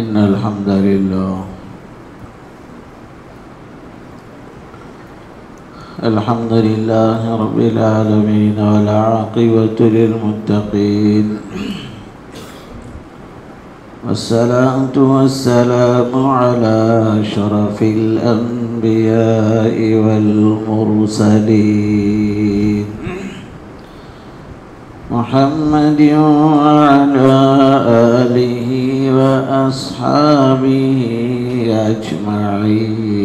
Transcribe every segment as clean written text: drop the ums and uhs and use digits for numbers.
إن الحمد لله الحمد لله رب العالمين والعاقبة للمتقين والصلاة والسلام على أشرف الأنبياء والمرسلين محمد وعلى آله وأصحابه أجمعين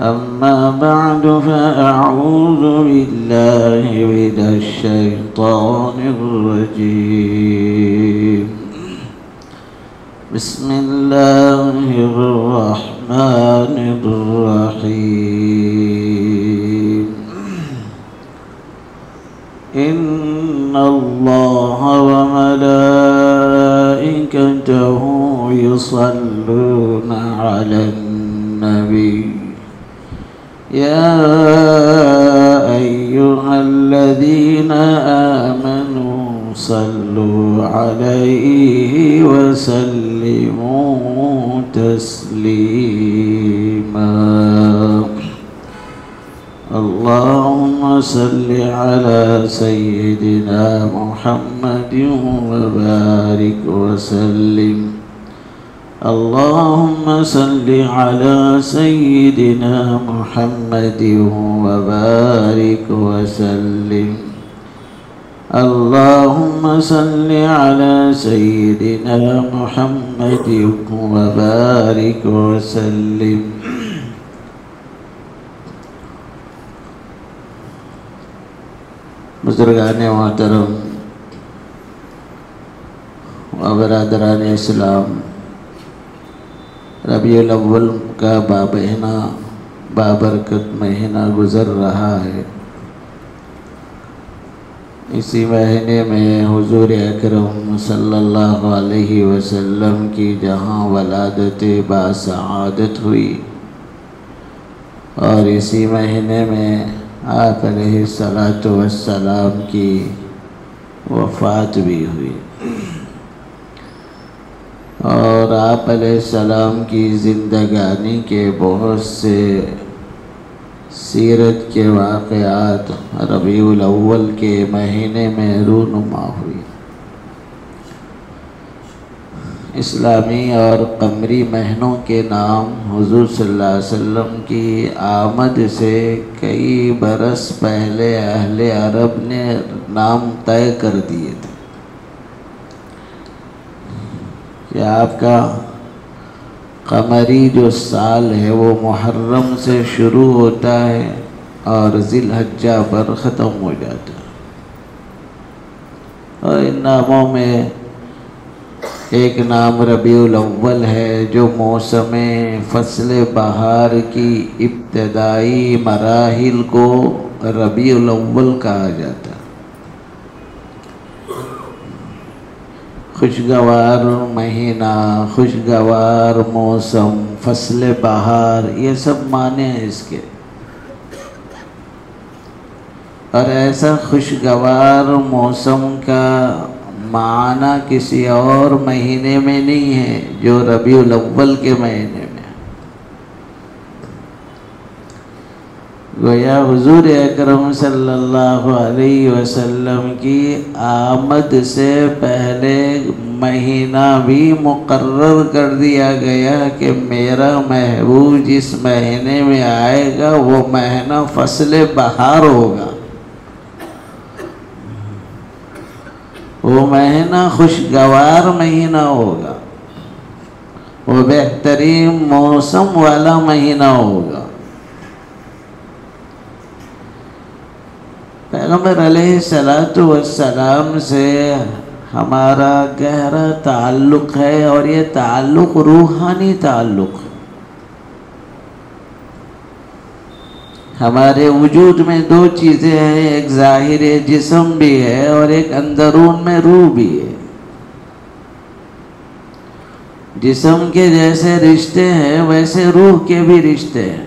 أما بعد فأعوذ بالله من الشيطان الرجيم بسم الله الرحمن الرحيم إن الله وملائكته يصلون على النبي يا أيها الذين آمنوا صلوا عليه وسلموا تسليما اللهم صل على سيدنا محمد وبارك وسلم اللهم صل على سيدنا محمد وبارك وسلم اللهم صل على سيدنا محمد وبارك وسلم بزرگان محترم و برادران اسلام، ربیع الاول کا بامہینہ بابرکت مہینہ گزر رہا ہے۔ اسی مہینے میں حضور اکرم صلی اللہ علیہ وسلم کی جہاں ولادت باسعادت ہوئی، اور اسی مہینے میں آپ علیہ السلام کی وفات بھی ہوئی، اور آپ علیہ السلام کی زندگانی کے بہت سے سیرت کے واقعات ربیع الاول کے مہینے میں رونما ہوئی۔ اسلامی اور قمری مہینوں کے نام حضور صلی اللہ علیہ وسلم کی آمد سے کئی برس پہلے اہل عرب نے نام طے کر دیے تھے کہ آپ کا قمری جو سال ہے وہ محرم سے شروع ہوتا ہے اور ذی الحجہ پر ختم ہو جاتا ہے، اور ان ناموں میں ایک نام ربیع الاول ہے جو موسم فصل بہار کی ابتدائی مراحل کو ربیع الاول کہا جاتا ہے۔ خوشگوار مہینہ، خوشگوار موسم، فصل بہار، یہ سب معنی ہیں اس کے، اور ایسا خوشگوار موسم کا معنی کسی اور مہینے میں نہیں ہے جو ربیع الاول کے مہینے میں۔ گویا حضور اکرم صلی اللہ علیہ وسلم کی آمد سے پہلے مہینہ بھی مقرر کر دیا گیا کہ میرا محبوب جس مہینے میں آئے گا وہ مہینہ فصل بہار ہوگا، وہ مہینہ خوشگوار مہینہ ہوگا، وہ بہترین موسم والا مہینہ ہوگا۔ پیغمبر علیہ السلام سے ہمارا گہرا تعلق ہے، اور یہ تعلق روحانی تعلق ہے۔ ہمارے وجود میں دو چیزیں ہیں، ایک ظاہر جسم بھی ہے اور ایک اندرون میں روح بھی ہے۔ جسم کے جیسے رشتے ہیں ویسے روح کے بھی رشتے ہیں۔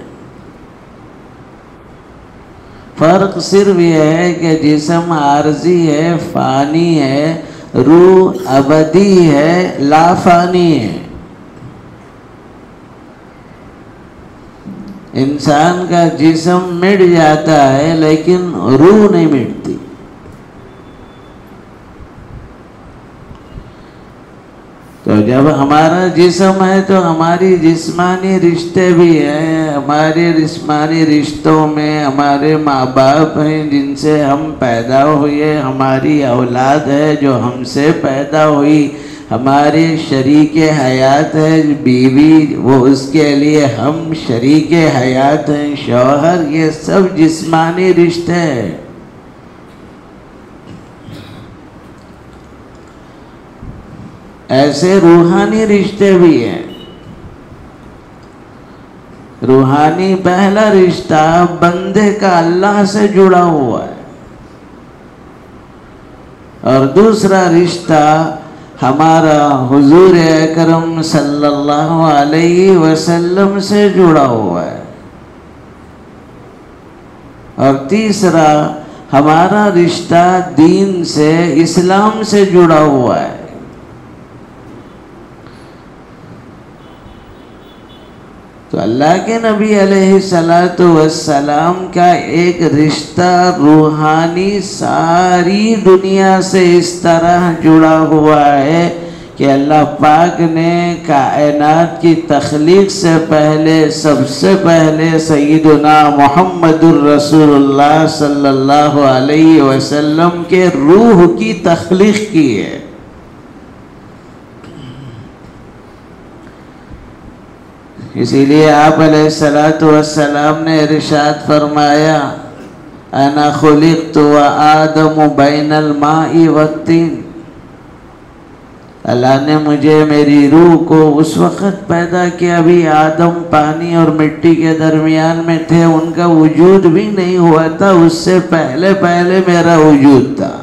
فرق صرف یہ ہے کہ جسم عارضی ہے، فانی ہے، روح ابدی ہے، لافانی ہے۔ انسان کا جسم مٹ جاتا ہے لیکن روح نہیں مٹتی۔ تو جب ہمارا جسم ہے تو ہماری جسمانی رشتے بھی ہیں، ہمارے جسمانی رشتوں میں ہمارے ماں باپ ہیں جن سے ہم پیدا ہوئے، ہماری اولاد ہے جو ہم سے پیدا ہوئی، ہمارے شریک حیات ہے بیوی، وہ اس کے لیے ہم شریک حیات ہیں، شوہر، یہ سب جسمانی رشتے ہیں۔ ایسے روحانی رشتے بھی ہیں۔ روحانی پہلا رشتہ بندے کا اللہ سے جڑا ہوا ہے، اور دوسرا رشتہ ہمارا حضور اکرم صلی اللہ علیہ وسلم سے جڑا ہوا ہے، اور تیسرا ہمارا رشتہ دین سے، اسلام سے جڑا ہوا ہے۔ تو اللہ کے نبی علیہ السلام کا ایک رشتہ روحانی ساری دنیا سے اس طرح جڑا ہوا ہے کہ اللہ پاک نے کائنات کی تخلیق سے پہلے، سب سے پہلے سیدنا محمد الرسول اللہ صلی اللہ علیہ وسلم کے روح کی تخلیق کی ہے۔ اسی لیے آپ علیہ السلام نے ارشاد فرمایا، انا خلقت وآدم بین الماء والطین۔ اللہ نے مجھے، میری روح کو اس وقت پیدا کیا بھی آدم پانی اور مٹی کے درمیان میں تھے، ان کا وجود بھی نہیں ہوا تھا، اس سے پہلے میرا وجود تھا۔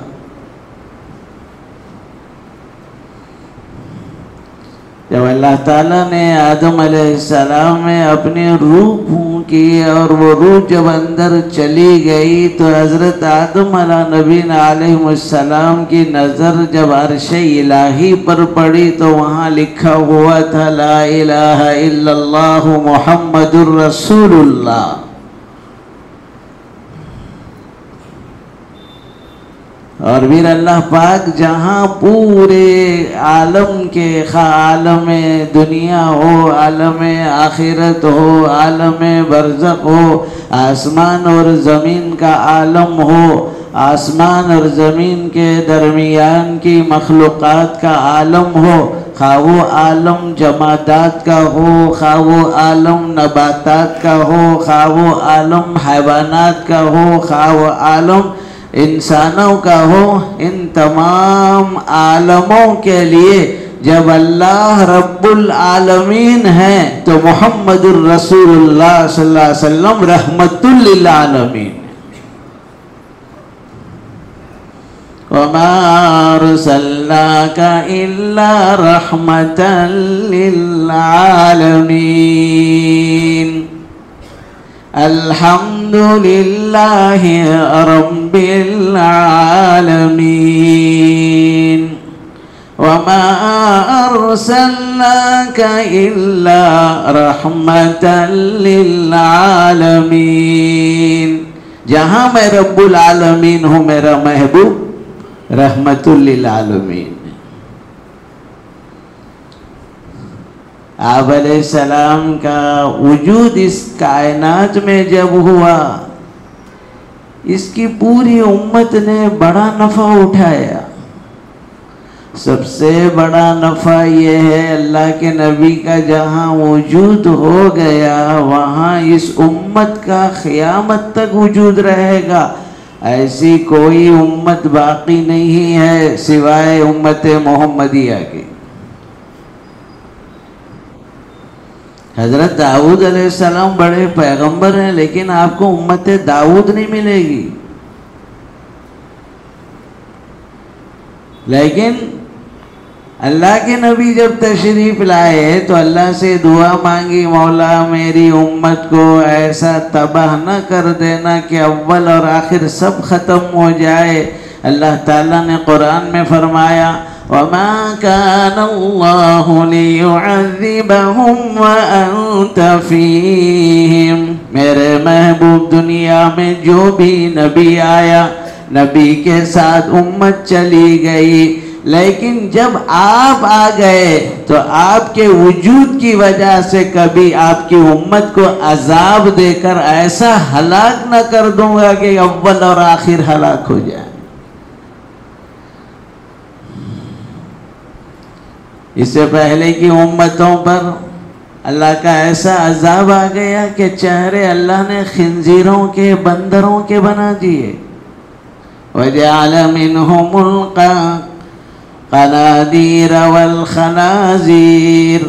جب اللہ تعالیٰ نے آدم علیہ السلام میں اپنی روح پھونکی اور وہ روح جب اندر چلی گئی تو حضرت آدم علیہ السلام کی نظر جب عرش الہی پر پڑی تو وہاں لکھا ہوا تھا، لا الہ الا اللہ محمد الرسول اللہ۔ اور پھر اللہ پاک جہاں پورے عالم کے، عالم دنیا ہو، عالم آخرت ہو، عالم برزخ ہو، آسمان اور زمین کا عالم ہو، آسمان اور زمین کے درمیان کی مخلوقات کا عالم ہو، خواہ وہ عالم جمادات کا ہو، خواہ وہ عالم نباتات کا ہو، خواہ وہ عالم حیوانات کا ہو، خواہ وہ عالم انسانوں کا ہو، ان تمام عالموں کے لیے جب اللہ رب العالمین ہے تو محمد الرسول اللہ صلی اللہ علیہ وسلم رحمت للعالمین۔ وَمَا أَرْسَلْنَاكَ إِلَّا رَحْمَةً لِلْعَالَمِينَ۔ الحمد للہ رب العالمین وما ارسلناک الا رحمتا للعالمین۔ جہاں میں رب العالمین ہوں میرا محبوب رحمت للعالمین۔ آپ علیہ السلام کا وجود اس کائنات میں جب ہوا، اس کی پوری امت نے بڑا نفع اٹھایا۔ سب سے بڑا نفع یہ ہے اللہ کے نبی کا جہاں وجود ہو گیا وہاں اس امت کا قیامت تک وجود رہے گا۔ ایسی کوئی امت باقی نہیں ہے سوائے امت محمدیہ کی۔ حضرت داؤد علیہ السلام بڑے پیغمبر ہیں، لیکن آپ کو امت داؤد نہیں ملے گی۔ لیکن اللہ کے نبی جب تشریف لائے تو اللہ سے دعا مانگی، مولا میری امت کو ایسا تباہ نہ کر دینا کہ اول اور آخر سب ختم ہو جائے۔ اللہ تعالیٰ نے قرآن میں فرمایا وما كان الله ليعذبهم وأنت فيهم. میرے محبوب دنیا میں جو بھی نبی آیا نبی کے ساتھ امت چلی گئی، لیکن جب آپ آ گئے تو آپ کے وجود کی وجہ سے کبھی آپ کی امت کو عذاب دے کر ایسا ہلاک نہ کر دوں گا کہ اول اور آخر ہلاک ہو جائے. اس سے پہلے کی امتوں پر اللہ کا ایسا عذاب آ گیا کہ چہرے اللہ نے خنزیروں کے بندروں کے بنا دیے. وَجَعَلَ مِنْهُمُ الْقَنَادِيرَ وَالْخَنَازِيرَ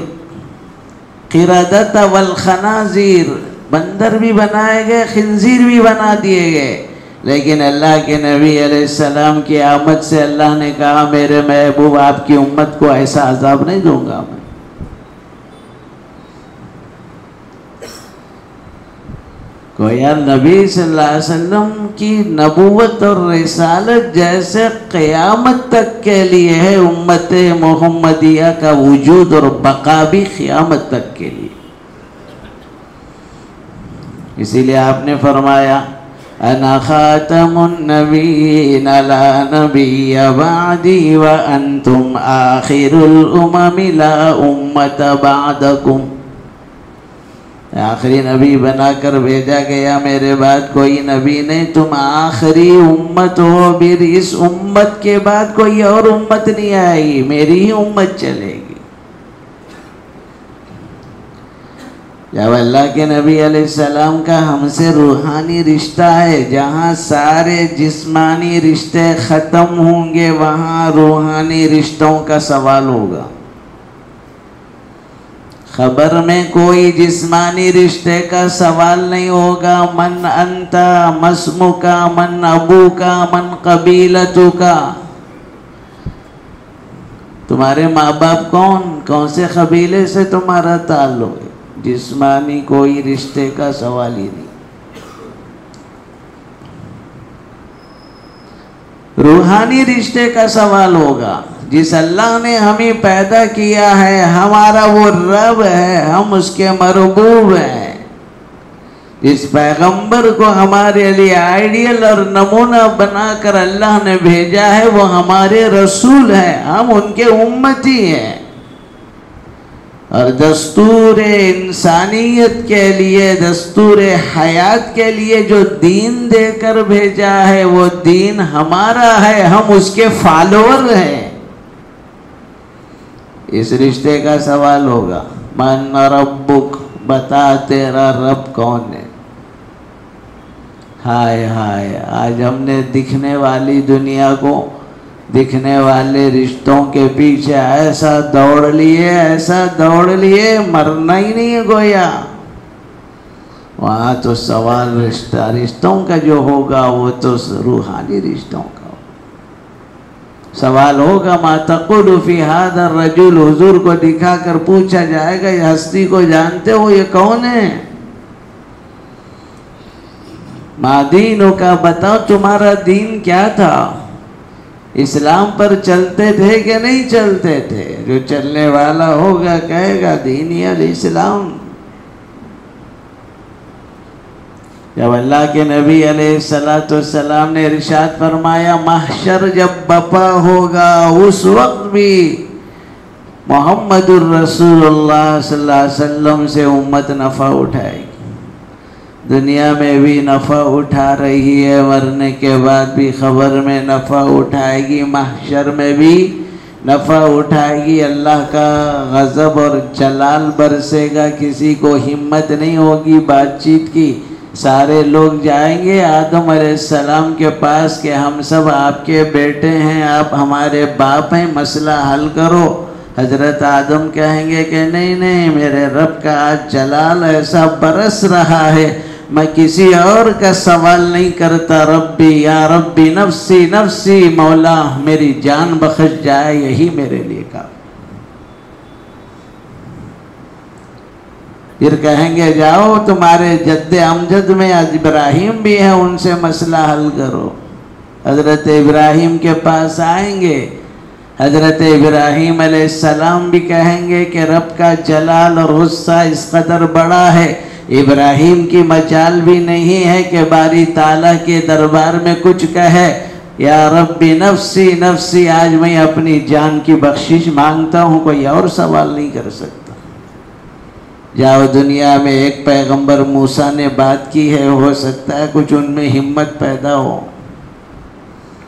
قِرَدَةَ وَالْخَنَازِيرَ. بندر بھی بنائے گئے، خنزیر بھی بنا دیے گئے، لیکن اللہ کے نبی علیہ السلام کی آمد سے اللہ نے کہا میرے محبوب آپ کی امت کو ایسا عذاب نہیں دوں گا میں. گویا نبی صلی اللہ علیہ وسلم کی نبوت اور رسالت جیسے قیامت تک کے لیے ہے، امت محمدیہ کا وجود اور بقا بھی قیامت تک کے لیے. اسی لیے آپ نے فرمایا انا خاتم النبیین لا نبی بعدی وانتم آخر الامم لا امت بعدکم. آخری نبی بنا کر بھیجا گیا، میرے بعد کوئی نبی نہیں، تم آخری امت ہو، پھر اس امت کے بعد کوئی اور امت نہیں آئے گی، میری ہی امت چلے گی. جب اللہ کے نبی علیہ السلام کا ہم سے روحانی رشتہ ہے، جہاں سارے جسمانی رشتے ختم ہوں گے وہاں روحانی رشتوں کا سوال ہوگا. خبر میں کوئی جسمانی رشتے کا سوال نہیں ہوگا. من انت، مسمک، من ابوک، من قبیلتک. تمہارے ماں باپ کون سے قبیلے سے تمہارا تعلق ہے. جسمانی کوئی رشتے کا سوال ہی نہیں. روحانی رشتے کا سوال ہوگا. جس اللہ نے ہمیں پیدا کیا ہے ہمارا وہ رب ہے، ہم اس کے مربوب ہیں. اس پیغمبر کو ہمارے لیے آئیڈیل اور نمونہ بنا کر اللہ نے بھیجا ہے، وہ ہمارے رسول ہیں، ہم ان کے امتی ہیں. اور دستور انسانیت کے لیے، دستور حیات کے لیے جو دین دے کر بھیجا ہے وہ دین ہمارا ہے، ہم اس کے فالوور ہیں. اس رشتے کا سوال ہوگا. من ربک، بتا تیرا رب کون ہے. ہائے ہائے، آج ہم نے دکھنے والی دنیا کو، دکھنے والے رشتوں کے پیچھے ایسا دوڑ لیے مرنا ہی نہیں ہے گویا. وہاں تو سوال رشتوں کا جو ہوگا وہ تو روحانی رشتوں کا سوال ہوگا. ما تقول فی ھذا الرجل، حضور کو دکھا کر پوچھا جائے گا یہ ہستی کو جانتے ہو، یہ کون ہے؟ ما دینو کا، بتاؤ تمہارا دین کیا تھا؟ اسلام پر چلتے تھے کہ نہیں چلتے تھے؟ جو چلنے والا ہوگا کہے گا دینی الاسلام. جب اللہ کے نبی علیہ السلام نے ارشاد فرمایا محشر جب بپا ہوگا اس وقت بھی محمد الرسول اللہ صلی اللہ علیہ وسلم سے امت نفع اٹھائے گی. دنیا میں بھی نفع اٹھا رہی ہے، مرنے کے بعد بھی خبر میں نفع اٹھائے گی، محشر میں بھی نفع اٹھائے گی. اللہ کا غضب اور جلال برسے گا، کسی کو ہمت نہیں ہوگی بات چیت کی. سارے لوگ جائیں گے آدم علیہ السلام کے پاس کہ ہم سب آپ کے بیٹے ہیں، آپ ہمارے باپ ہیں، مسئلہ حل کرو. حضرت آدم کہیں گے کہ نہیں، میرے رب کا آج جلال ایسا برس رہا ہے، میں کسی اور کا سوال نہیں کرتا. ربی یا ربی نفسی نفسی، مولا میری جان بخش جائے یہی میرے لیے کافی. پھر کہیں گے جاؤ تمہارے جد امجد میں ابراہیم بھی ہیں، ان سے مسئلہ حل کرو. حضرت ابراہیم کے پاس آئیں گے، حضرت ابراہیم علیہ السلام بھی کہیں گے کہ رب کا جلال اور غصہ اس قدر بڑا ہے، ابراہیم کی مجال بھی نہیں ہے کہ باری تعالیٰ کے دربار میں کچھ کہے، یا رب نفسی نفسی، آج میں اپنی جان کی بخشش مانگتا ہوں، کوئی اور سوال نہیں کر سکتا۔ جاؤ دنیا میں ایک پیغمبر موسیٰ نے بات کی ہے، ہو سکتا ہے کچھ ان میں ہمت پیدا ہو۔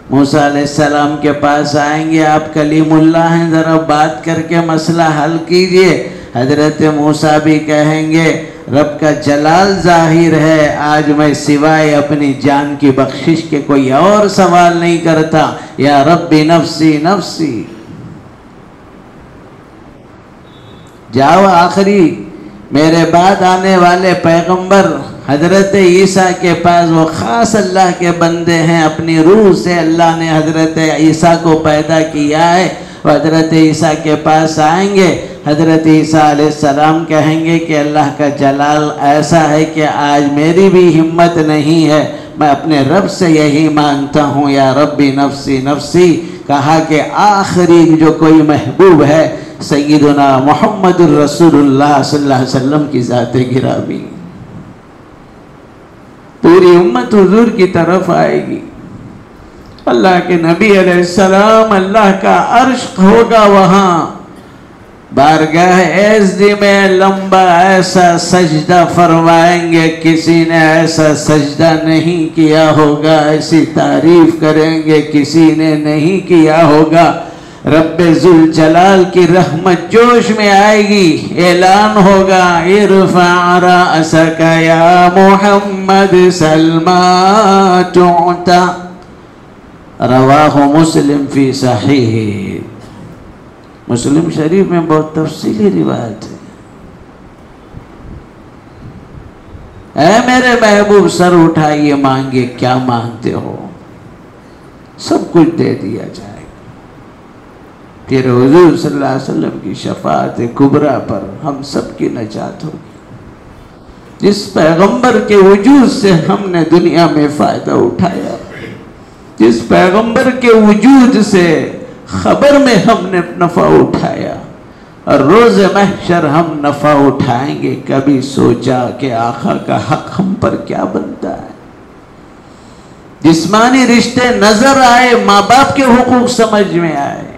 موسیٰ علیہ السلام کے پاس آئیں گے، آپ کلیم اللہ ہیں، ذرا بات کر کے مسئلہ حل کیجئے۔ حضرت موسیٰ بھی کہیں گے رب کا جلال ظاہر ہے، آج میں سوائے اپنی جان کی بخشش کے کوئی اور سوال نہیں کرتا، یا رب نفسی نفسی۔ جاؤ آخری میرے بعد آنے والے پیغمبر حضرت عیسیٰ کے پاس، وہ خاص اللہ کے بندے ہیں، اپنی روح سے اللہ نے حضرت عیسیٰ کو پیدا کیا ہے، وہ حضرت عیسیٰ کے پاس آئیں گے۔ حضرت عیسیٰ علیہ السلام کہیں گے کہ اللہ کا جلال ایسا ہے کہ آج میری بھی ہمت نہیں ہے، میں اپنے رب سے یہی مانگتا ہوں، یا ربی نفسی نفسی۔ کہا کہ آخری جو کوئی محبوب ہے سیدنا محمد الرسول اللہ صلی اللہ علیہ وسلم کی ذات گرامی، پوری امت حضور کی طرف آئے گی۔ اللہ کے نبی علیہ السلام، اللہ کا عرش ہوگا وہاں، بارگاہ عزت میں لمبا ایسا سجدہ فرمائیں گے، کسی نے ایسا سجدہ نہیں کیا ہوگا، ایسی تعریف کریں گے کسی نے نہیں کیا ہوگا۔ رب ذوالجلال کی رحمت جوش میں آئے گی، اعلان ہوگا ارفع رأسک یا محمد سلما تعطا، رواہ مسلم فی صحیح۔ مسلم شریف میں بہت تفصیلی روایت ہے۔ اے میرے محبوب سر اٹھائیے، مانگے، کیا مانگتے ہو، سب کچھ دے دیا جائے۔ پھر حضور صلی اللہ علیہ وسلم کی شفاعت کبریٰ پر ہم سب کی نجات ہوگی۔ جس پیغمبر کے وجود سے ہم نے دنیا میں فائدہ اٹھایا، جس پیغمبر کے وجود سے خبر میں ہم نے نفع اٹھایا، اور روز محشر ہم نفع اٹھائیں گے، کبھی سوچا کہ آقا کا حق ہم پر کیا بنتا ہے؟ جسمانی رشتے نظر آئے، ماں باپ کے حقوق سمجھ میں آئے،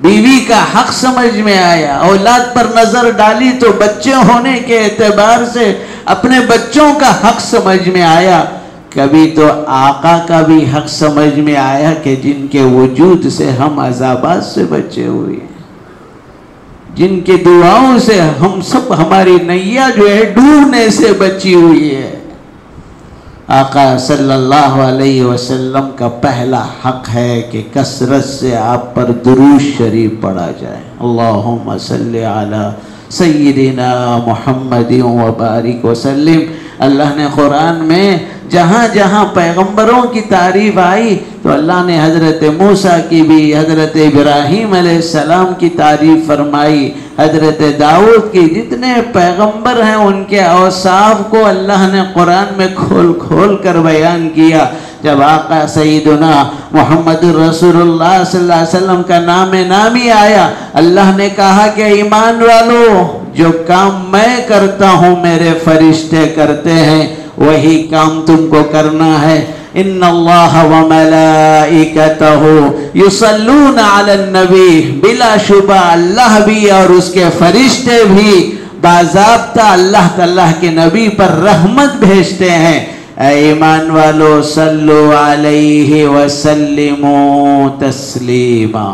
بیوی کا حق سمجھ میں آیا، اولاد پر نظر ڈالی تو بچے ہونے کے اعتبار سے اپنے بچوں کا حق سمجھ میں آیا، کبھی تو آقا کا بھی حق سمجھ میں آیا کہ جن کے وجود سے ہم عذابات سے بچے ہوئے ہیں، جن کی دعاؤں سے ہم سب، ہماری نیا جو ہے ڈوبنے سے بچی ہوئی ہے۔ آقا صلی اللہ علیہ وسلم کا پہلا حق ہے کہ کثرت سے آپ پر درود شریف پڑھا جائے۔ اللہم صلی علی سیدنا محمد وبارک وسلم۔ اللہ نے قرآن میں جہاں جہاں پیغمبروں کی تعریف آئی تو اللہ نے حضرت موسیٰ کی بھی، حضرت ابراہیم علیہ السلام کی تعریف فرمائی، حضرت داؤد کی، جتنے پیغمبر ہیں ان کے اوصاف کو اللہ نے قرآن میں کھول کھول کر بیان کیا۔ جب آقا سیدنا محمد رسول اللہ صلی اللہ علیہ وسلم کا نام نامی آیا، اللہ نے کہا کہ ایمان والو، جو کام میں کرتا ہوں میرے فرشتے کرتے ہیں، وہی کام تم کو کرنا ہے۔ ان اللہ وملائکتہ یصلون علی النبی، بلا شبہ اللہ بھی اور اس کے فرشتے بھی باضابطہ اللہ کے نبی پر رحمت بھیجتے ہیں۔ اے ایمان والو، صلو علیہ وسلموا تسلیما۔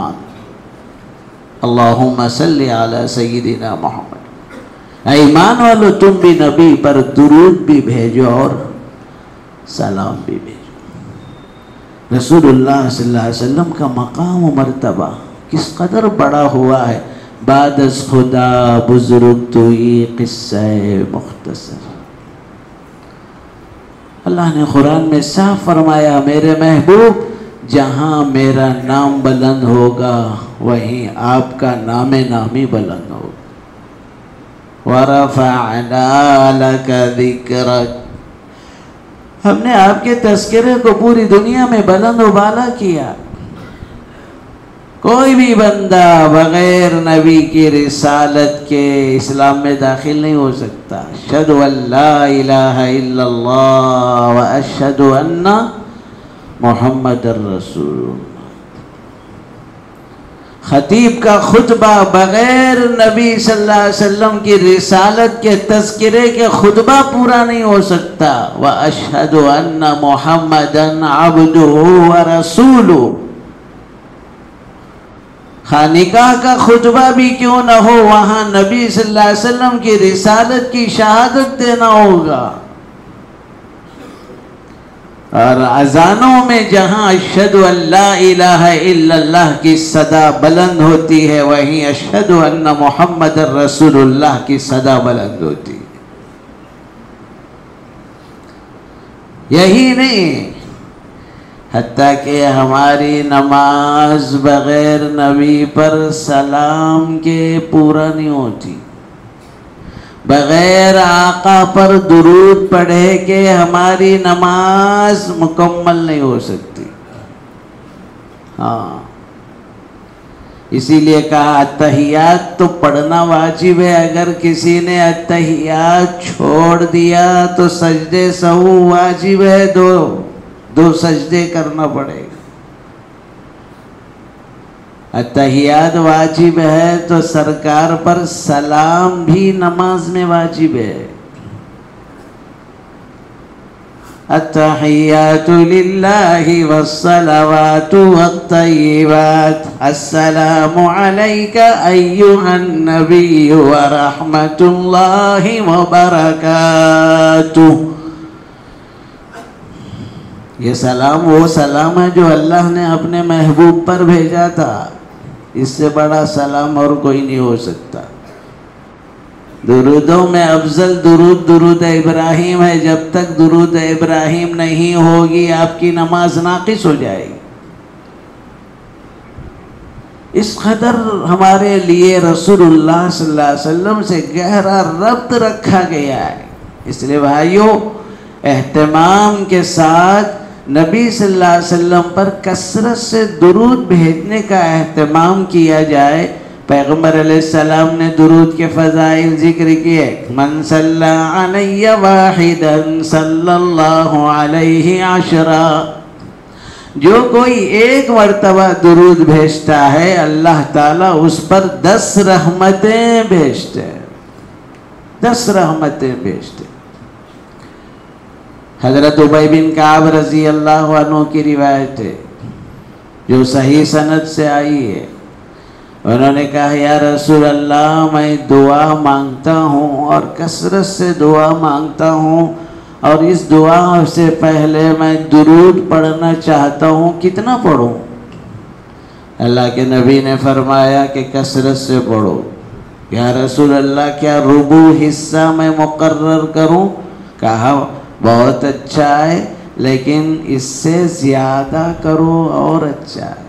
اللہم صلی علی سیدنا محمد۔ اے ایمان والو، تم بھی نبی پر درود بھی بھیجو اور سلام بھی بھیجو۔ رسول اللہ صلی اللہ علیہ وسلم کا مقام و مرتبہ کس قدر بڑا ہوا ہے۔ بعد از خدا بزرگ توئی قصہ مختصر۔ اللہ نے قرآن میں صاف فرمایا، میرے محبوب، جہاں میرا نام بلند ہوگا وہیں آپ کا نام نامی بلند ہوگا۔ وَرَفَعْنَا لَكَ ذِكْرَكَ، ہم نے آپ کے تذکرے کو پوری دنیا میں بلند و بالا کیا۔ کوئی بھی بندہ بغیر نبی کی رسالت کے اسلام میں داخل نہیں ہو سکتا. اشہد ان لا الہ الا اللہ و اشہد ان محمد الرسول اللہ. خطیب کا خطبہ بغیر نبی صلی اللہ علیہ وسلم کی رسالت کے تذکرے کے خطبہ پورا نہیں ہو سکتا. وَأَشْهَدُ أَنَّ مُحَمَّدًا عَبْدُهُ وَرَسُولُهُ. خانقاہ کا خطبہ بھی کیوں نہ ہو، وہاں نبی صلی اللہ علیہ وسلم کی رسالت کی شہادت دینا ہوگا. اور اذانوں میں جہاں اشہد ان لا الہ الا اللہ کی صدا بلند ہوتی ہے، وہیں اشہد ان محمد رسول اللہ کی صدا بلند ہوتی ہے. یہی نہیں، حتیٰ کہ ہماری نماز بغیر نبی پر سلام کے پورا نہیں ہوتی. بغیر آقا پر درود پڑھے کہ ہماری نماز مکمل نہیں ہو سکتی. ہاں، اسی لیے کہا اتحیات تو پڑھنا واجب ہے. اگر کسی نے اتحیات چھوڑ دیا تو سجدے سہو واجب ہے، دو سجدے کرنا پڑے گا. اتحیات واجب ہے تو سرکار پر سلام بھی نماز میں واجب ہے. التحیات للہ والصلوات والطیبات السلام علیک ایہا النبی ورحمت اللہ وبرکاتہ. یہ سلام وہ سلام ہے جو اللہ نے اپنے محبوب پر بھیجا تھا. اس سے بڑا سلام اور کوئی نہیں ہو سکتا. درودوں میں افضل درود درود ابراہیم ہے. جب تک درود ابراہیم نہیں ہوگی آپ کی نماز ناقص ہو جائے گی. اس قدر ہمارے لیے رسول اللہ صلی اللہ علیہ وسلم سے گہرا ربط رکھا گیا ہے. اس لیے بھائیوں، اہتمام کے ساتھ نبی صلی اللہ علیہ وسلم پر کثرت سے درود بھیجنے کا اہتمام کیا جائے. پیغمبر علیہ السلام نے درود کے فضائل ذکر کیے. من صلی علی واحدا صلی اللہ علیہ عشرا. جو کوئی ایک مرتبہ درود بھیجتا ہے اللہ تعالیٰ اس پر 10 رحمتیں بھیجتے ہیں. 10 رحمتیں بھیجتے. حضرت ابی بن کعب رضی اللہ عنہ کی روایت ہے جو صحیح سند سے آئی ہے. انہوں نے کہا یا رسول اللہ، میں دعا مانگتا ہوں اور کثرت سے دعا مانگتا ہوں، اور اس دعا سے پہلے میں درود پڑھنا چاہتا ہوں، کتنا پڑھوں؟ اللہ کے نبی نے فرمایا کہ کثرت سے پڑھو. یا رسول اللہ، کیا ربع حصہ میں مقرر کروں؟ کہا بہت اچھا ہے، لیکن اس سے زیادہ کرو اور اچھا ہے.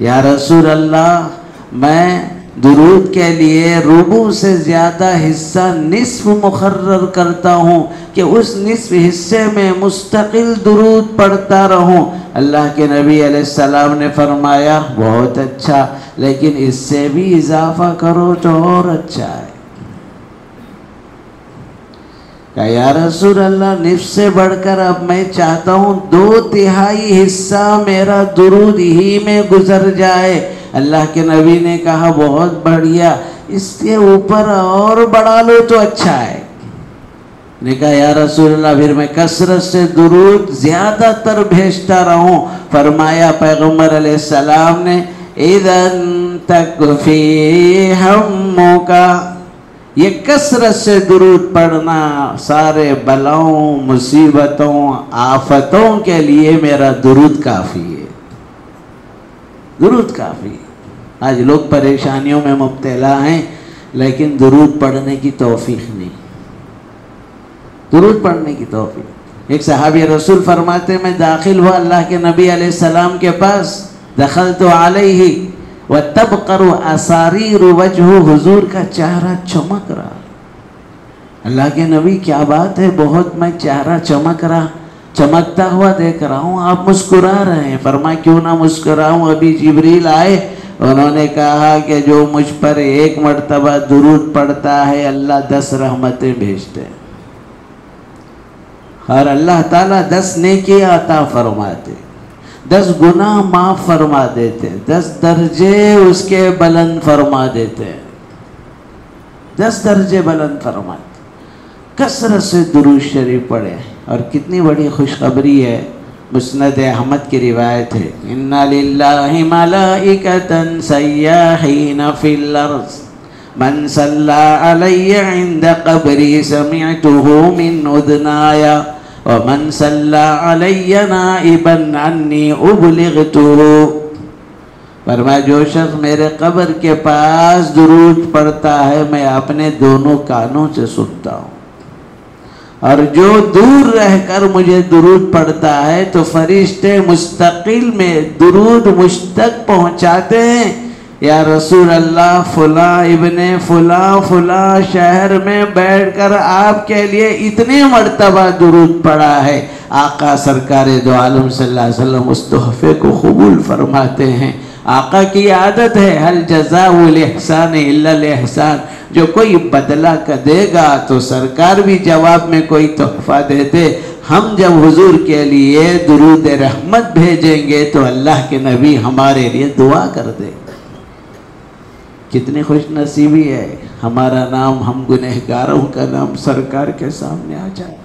یا رسول اللہ، میں درود کے لیے ربع سے زیادہ حصہ نصف مقرر کرتا ہوں کہ اس نصف حصے میں مستقل درود پڑھتا رہوں. اللہ کے نبی علیہ السلام نے فرمایا بہت اچھا، لیکن اس سے بھی اضافہ کرو تو اور اچھا ہے. کہ یا رسول اللہ، نصف سے بڑھ کر اب میں چاہتا ہوں 2/3 حصہ میرا درود ہی میں گزر جائے. اللہ کے نبی نے کہا بہت بڑھیا، اس کے اوپر اور بڑھا لو تو اچھا ہے. نے کہا یا رسول اللہ، پھر میں کثرت سے درود زیادہ تر بھیجتا رہوں. فرمایا پیغمبر علیہ السلام نے اذن تکفی ہمک، یہ کثرت سے درود پڑھنا سارے بلاؤں، مصیبتوں، آفتوں کے لیے میرا درود کافی ہے. درود کافی ہے. آج لوگ پریشانیوں میں مبتلا ہیں لیکن درود پڑھنے کی توفیق نہیں. درود پڑھنے کی توفیق. ایک صحابی رسول فرماتے میں داخل ہوا اللہ کے نبی علیہ السلام کے پاس. دخلت علیہ وَتَبْقَرُ أَسَارِيرُ وَجْهُ، حضور کا چہرہ چمک رہا. اللہ کے نبی کیا بات ہے، بہت میں چہرہ چمک رہا. چمکتا ہوا دیکھ رہا ہوں، آپ مسکرا رہے ہیں۔ فرمایا کیوں نہ مسکراؤں، ابھی جبریل آئے، انہوں نے کہا کہ جو مجھ پر ایک مرتبہ درود پڑھتا ہے اللہ 10 رحمتیں بھیجتے ہیں، اور اللہ تعالیٰ 10 نیکی عطا فرماتے، 10 گناہ معاف فرما دیتے، 10 درجے اس کے بلند فرما دیتے، 10 درجے بلند فرماتے۔ کثرت سے درود شریف پڑھے، اور کتنی بڑی خوشخبری ہے، مسند احمد کی روایت ہے، اِنَّ لِلَّهِ مَلَائِكَةً سَيَّاحِينَ فِي الْأَرْضِ من صلى علي عند قبري سمعته من أذناي ومن صلى علي نائبا عني أبلغته۔ فرمایا جو شخص میرے قبر کے پاس درود پڑھتا ہے میں اپنے دونوں کانوں سے سنتا ہوں، اور جو دور رہ کر مجھے درود پڑھتا ہے تو فرشتے مستقل میں درود مجھ تک پہنچاتے ہیں، یا رسول اللہ فلاں ابن فلاں فلاں شہر میں بیٹھ کر آپ کے لیے اتنے مرتبہ درود پڑھا ہے۔ آقا سرکار دو عالم صلی اللہ علیہ وسلم اس تحفے کو قبول فرماتے ہیں۔ آقا کی عادت ہے حل جزاء الاحسان الا الاحسان، جو کوئی بدلہ کا دے گا تو سرکار بھی جواب میں کوئی تحفہ دیتے۔ ہم جب حضور کے لیے درود رحمت بھیجیں گے تو اللہ کے نبی ہمارے لیے دعا کر دے۔ کتنی خوش نصیبی ہے، ہمارا نام، ہم گنہگاروں کا نام سرکار کے سامنے آ جائے۔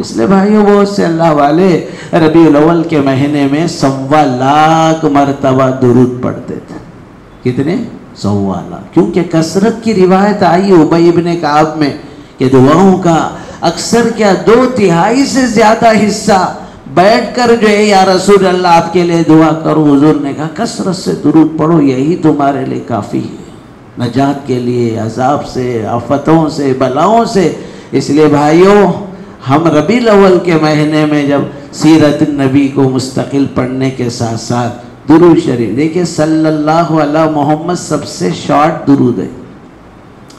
اس لئے بھائیوں بہت سے اللہ والے ربیع الاول کے مہینے میں 1.25 لاکھ مرتبہ درود پڑھتے تھے۔ کتنے؟ 1.25 لاکھ، کیونکہ کثرت کی روایت آئی ابی ابن کعب میں کہ دعاؤں کا اکثر کیا 2/3 سے زیادہ حصہ بیٹھ کر جو ہے یا رسول اللہ آپ کے لیے دعا کروں۔ حضور نے کہا کثرت سے درود پڑھو، یہی تمہارے لیے کافی ہے نجات کے لیے، عذاب سے، آفتوں سے، بلاؤں سے۔ اس لیے بھائیوں ہم ربیع الاول کے مہینے میں جب سیرت النبی کو مستقل پڑھنے کے ساتھ ساتھ درود شریف، دیکھیں صلی اللہ علیہ محمد سب سے شارٹ درود ہے،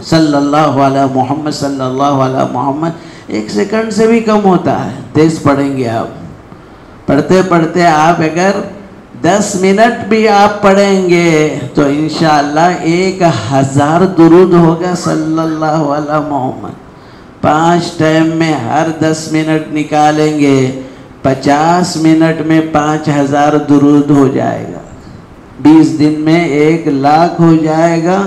صلی اللہ علیہ محمد، صلی اللہ علیہ محمد 1 سیکنڈ سے بھی کم ہوتا ہے۔ تیز پڑھیں گے آپ، پڑھتے پڑھتے آپ اگر 10 منٹ بھی آپ پڑھیں گے تو انشاءاللہ 1000 درود ہوگا صلی اللہ علیہ محمد۔ 5 ٹائم میں ہر 10 منٹ نکالیں گے، 50 منٹ میں 5000 درود ہو جائے گا، 20 دن میں 1 لاکھ ہو جائے گا،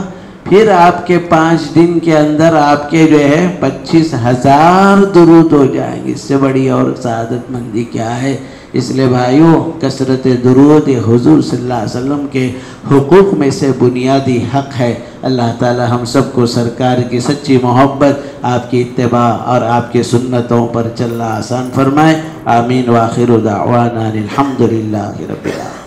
پھر آپ کے 5 دن کے اندر آپ کے جو ہے 25,000 درود ہو جائیں گے۔ اس سے بڑی اور سعادت مندی کیا ہے؟ اس لئے بھائیوں کثرت درود حضور صلی اللہ علیہ وسلم کے حقوق میں سے بنیادی حق ہے۔ اللہ تعالی ہم سب کو سرکار کی سچی محبت، آپ کی اتباع اور آپ کی سنتوں پر چلنا آسان فرمائے۔ آمین۔ وآخر دعوانا الحمدللہ رب العالمین۔